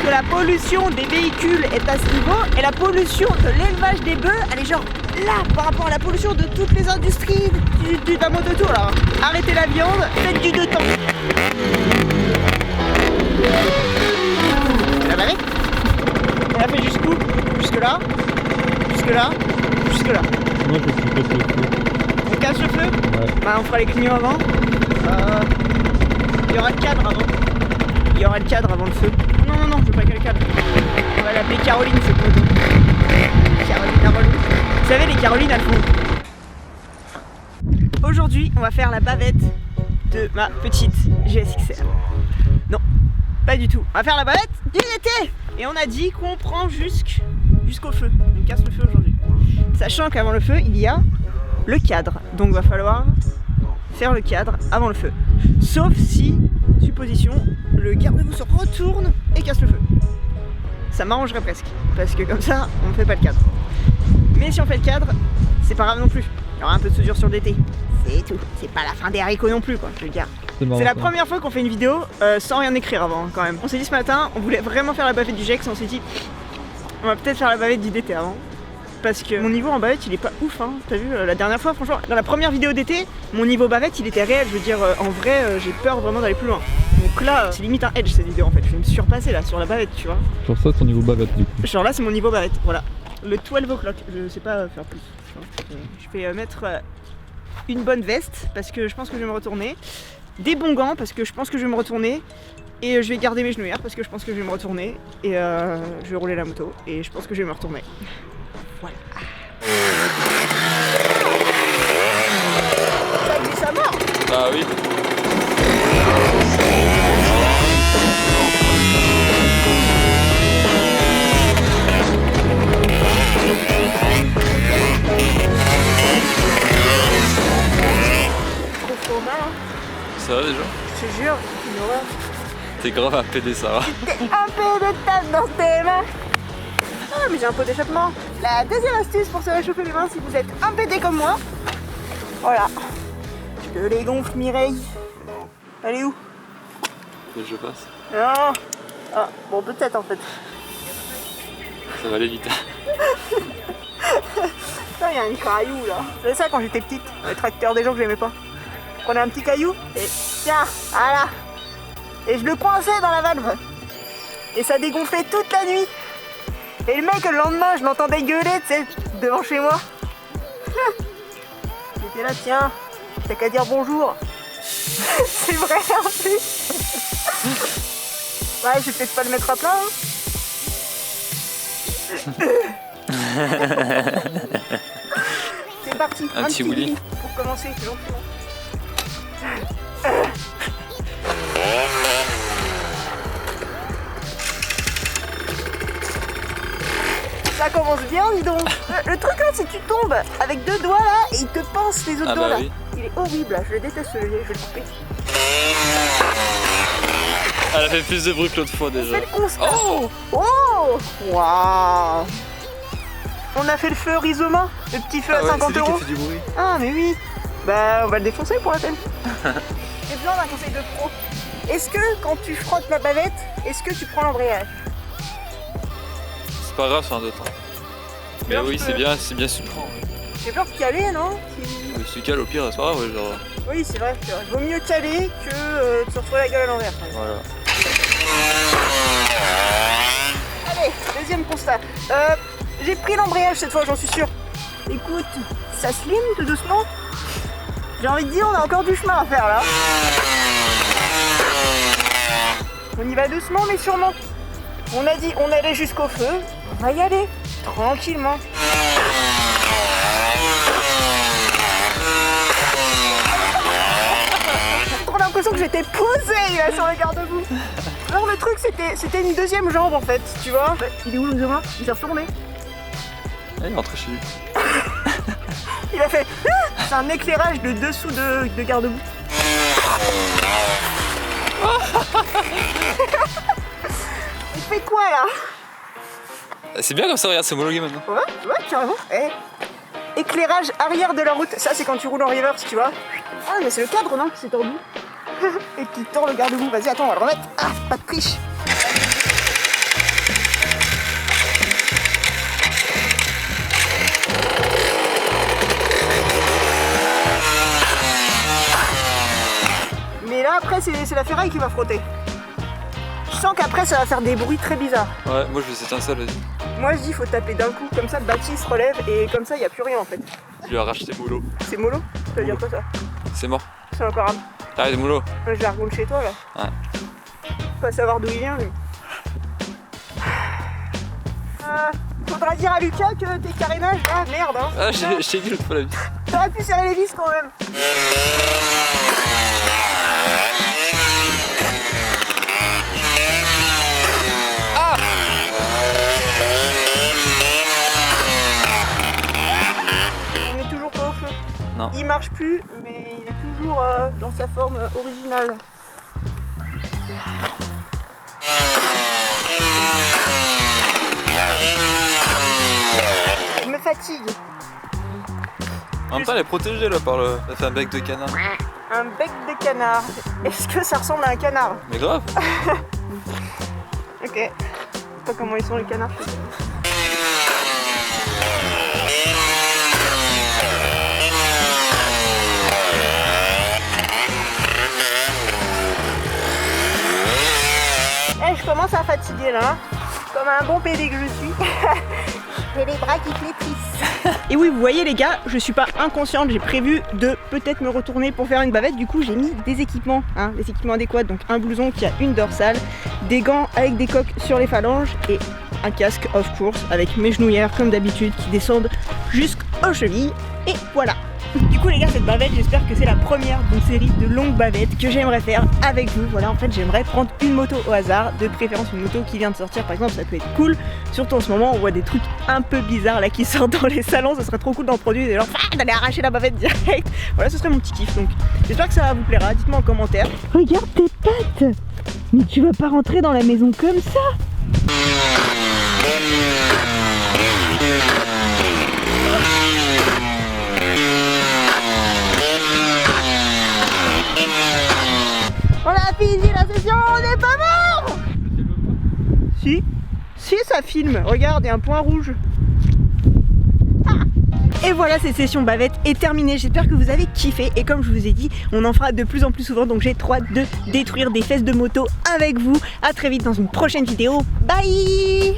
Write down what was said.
Que la pollution des véhicules est à ce niveau et la pollution de l'élevage des bœufs elle est genre là par rapport à la pollution de toutes les industries du la moto-tour. Alors arrêtez la viande, faites du 2 temps. La bavette elle a fait jusqu'où? Jusque là, jusque là, jusque là. Moi je suis cassé le feu. On casse le feu? Ouais. Bah on fera les clignotants avant. Il y aura le cadre avant. Il y aura le cadre avant le feu. Non, non, non, je veux pas qu'elle cadre. On va l'appeler Caroline, cette moto. Caroline la relou. Vous savez, les Carolines, elles font. Aujourd'hui, on va faire la bavette de ma petite GSXR. Non, pas du tout. On va faire la bavette du été. Et on a dit qu'on prend jusqu'au feu. On casse le feu aujourd'hui. Sachant qu'avant le feu, il y a le cadre. Donc, il va falloir faire le cadre avant le feu. Sauf si, supposition, le garde-boue se retourne et casse le feu. Ça m'arrangerait presque, parce que comme ça, on ne fait pas le cadre. Mais si on fait le cadre, c'est pas grave non plus. Il y aura un peu de soudure sur le DT. C'est tout. C'est pas la fin des haricots non plus, quoi, je veux dire. C'est la première fois qu'on fait une vidéo sans rien écrire avant, quand même. On s'est dit ce matin, on voulait vraiment faire la bavette du GEX, on s'est dit, on va peut-être faire la bavette du DT avant. Parce que mon niveau en bavette il est pas ouf hein. T'as vu la dernière fois franchement, dans la première vidéo d'été, mon niveau bavette il était réel, je veux dire en vrai j'ai peur vraiment d'aller plus loin. Donc là c'est limite un edge cette vidéo en fait, je vais me surpasser là sur la bavette tu vois. Genre ça ton niveau bavette du coup. Genre là c'est mon niveau bavette, voilà. Le 12 o'clock, je sais pas faire plus. Je vais mettre une bonne veste parce que je pense que je vais me retourner. Des bons gants parce que je pense que je vais me retourner. Et je vais garder mes genouillères parce que je pense que je vais me retourner. Et je vais rouler la moto et je pense que je vais me retourner. Voilà. Ça glisse à mort. Ah oui. Trop mal hein. Ça va déjà? Je te jure, une horreur. T'es grave à péder ça va. T'es un peu de tape dans tes mains. Ah mais j'ai un pot d'échappement. La deuxième astuce pour se réchauffer les mains si vous êtes un pédé comme moi. Voilà. Je te les gonfle Mireille. Elle est où? Je passe. Non. Ah bon peut-être en fait. Ça va aller vite. Putain il y a un caillou là. Je faisais ça quand j'étais petite. Les tracteurs des gens que j'aimais pas. Je prenais un petit caillou et tiens, voilà. Et je le coinçais dans la valve. Et ça dégonflait toute la nuit. Et le mec, le lendemain, je l'entendais gueuler, tu sais, devant chez moi. J'étais là, tiens, t'as qu'à dire bonjour. C'est vrai, en plus. Ouais, je vais peut-être pas le mettre à plat. Hein. C'est parti. Un petit wheelie. Pour commencer, gentiment. Ça commence bien, dis donc. Le truc là, c'est que tu tombes avec deux doigts là et il te pince les autres doigts là. Oui. Il est horrible là, je le déteste ce levier, je vais le couper. Elle a fait plus de bruit que l'autre fois déjà. Fais le constat. Oh oh waouh. On a fait le feu Rizoma, le petit feu à 50 €. C'est lui qui euros. a fait du bruit. Ah mais oui. Bah on va le défoncer pour la peine. J'ai besoin d'un conseil de pro. Est-ce que quand tu frottes la bavette, est-ce que tu prends l'embrayage? C'est pas grave sur un 2 temps. Mais oui c'est bien si tu le prends. J'ai peur de caler non? Si tu cales au pire c'est pas grave genre. Oui c'est vrai, vaut mieux caler que de se retrouver la gueule à l'envers. Voilà. Allez, deuxième constat. J'ai pris l'embrayage cette fois, j'en suis sûr. Écoute, ça slim tout doucement. J'ai envie de dire, on a encore du chemin à faire là. On y va doucement mais sûrement. On a dit on allait jusqu'au feu, on va y aller, tranquillement. J'ai trop l'impression que j'étais posée là sur le garde-boue. Alors le truc c'était une deuxième jambe en fait, tu vois. Il est où le gamin? Il s'est retourné. Il est rentré chez lui. Il a fait c'est un éclairage de dessous de garde-boue. C'est bien comme ça, regarde, c'est homologué maintenant. Ouais, carrément. Éclairage arrière de la route, ça c'est quand tu roules en reverse, tu vois. Ah mais c'est le cadre non qui s'est tordu. Et qui tord le garde-boue. Vas-y attends, on va le remettre. Ah, pas de triche. Mais là après c'est la ferraille qui va frotter. Je sens qu'après ça va faire des bruits très bizarres. Ouais, moi je vais éteindre ça, vas-y. Moi je dis faut taper d'un coup, comme ça le bâti se relève et comme ça il n'y a plus rien en fait. Je lui ai racheté Moulot. C'est mollo? Ça veut dire quoi ça? C'est mort. C'est encore un... Arrête Moulot. Je la roule chez toi là. Ouais. Pas savoir d'où il vient lui. Faudra dire à Lucas que tes carénages là, merde hein. Ah, je t'ai dit l'autre fois la vis. T'aurais pu serrer les vis quand même. Ah! On est toujours pas au feu. Non. Il marche plus, mais il est toujours dans sa forme originale. Je me fatigue. En même temps, elle est protégée là par le. Elle fait un bec de canard. Un bec de canard. Est-ce que ça ressemble à un canard? Mais grave! Ok. Je sais pas comment ils sont les canards. Je commence à fatiguer là, hein. Comme un bon PD que je suis. J'ai les bras qui flétrissent. Et oui, vous voyez les gars, je suis pas inconsciente, j'ai prévu de peut-être me retourner pour faire une bavette. Du coup, j'ai mis des équipements, hein, des équipements adéquats. Donc un blouson qui a une dorsale, des gants avec des coques sur les phalanges et un casque of course avec mes genouillères comme d'habitude qui descendent jusqu'aux chevilles. Et voilà. Du coup les gars, cette bavette, j'espère que c'est la première d'une série de longues bavettes que j'aimerais faire avec vous. Voilà, en fait j'aimerais prendre une moto au hasard, de préférence une moto qui vient de sortir par exemple, ça peut être cool. Surtout en ce moment on voit des trucs un peu bizarres là qui sortent dans les salons, ça serait trop cool d'en produire et genre d'aller arracher la bavette direct. Voilà, ce serait mon petit kiff, donc j'espère que ça vous plaira, dites-moi en commentaire. Regarde tes pattes, mais tu vas pas rentrer dans la maison comme ça. On a fini la session, on n'est pas mort. Si ça filme, regarde, il y a un point rouge. Et voilà, cette session bavette est terminée, j'espère que vous avez kiffé et comme je vous ai dit, on en fera de plus en plus souvent, donc j'ai trop hâte de détruire des fesses de moto avec vous. À très vite dans une prochaine vidéo, bye.